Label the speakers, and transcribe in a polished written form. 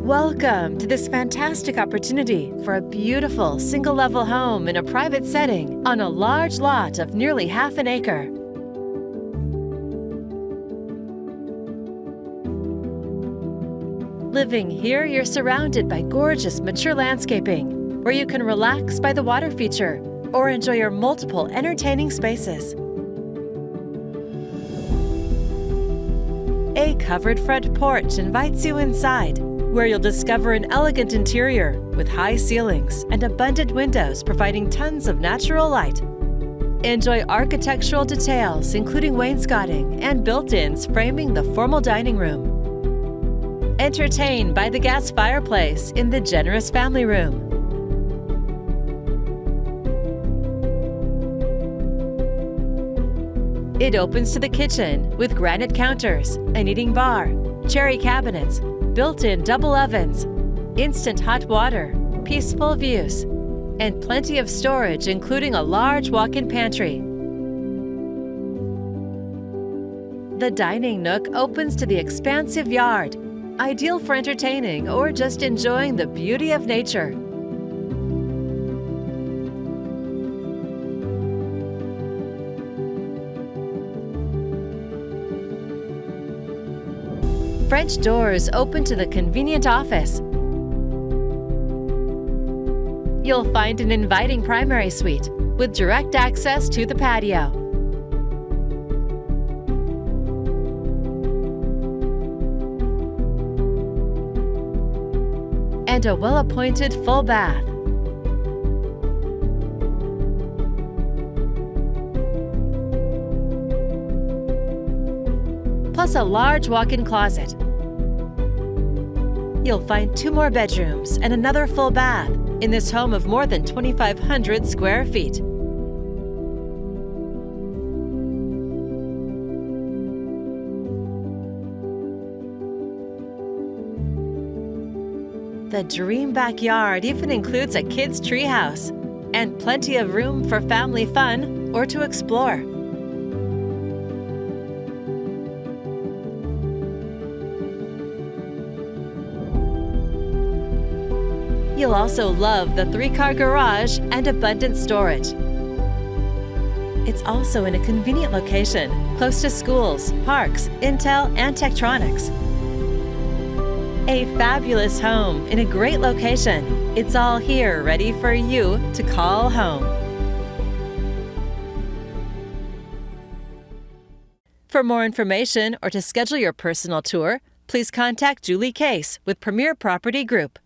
Speaker 1: Welcome to this fantastic opportunity for a beautiful single-level home in a private setting on a large lot of nearly half an acre. Living here, you're surrounded by gorgeous mature landscaping, where you can relax by the water feature or enjoy your multiple entertaining spaces. A covered front porch invites you inside, where you'll discover an elegant interior with high ceilings and abundant windows providing tons of natural light. Enjoy architectural details, including wainscoting and built-ins framing the formal dining room. Entertain by the gas fireplace in the generous family room. It opens to the kitchen with granite counters, an eating bar, cherry cabinets, built-in double ovens, instant hot water, peaceful views, and plenty of storage, including a large walk-in pantry. The dining nook opens to the expansive yard, ideal for entertaining or just enjoying the beauty of nature. French doors open to the convenient office. You'll find an inviting primary suite with direct access to the patio. And a well-appointed full bath. Plus a large walk-in closet. You'll find 2 more bedrooms and another full bath in this home of more than 2,500 square feet. The dream backyard even includes a kid's treehouse and plenty of room for family fun or to explore. You'll also love the 3-car garage and abundant storage. It's also in a convenient location, close to schools, parks, Intel, and Tektronix. A fabulous home in a great location. It's all here ready for you to call home. For more information or to schedule your personal tour, please contact Julie Case with Premier Property Group.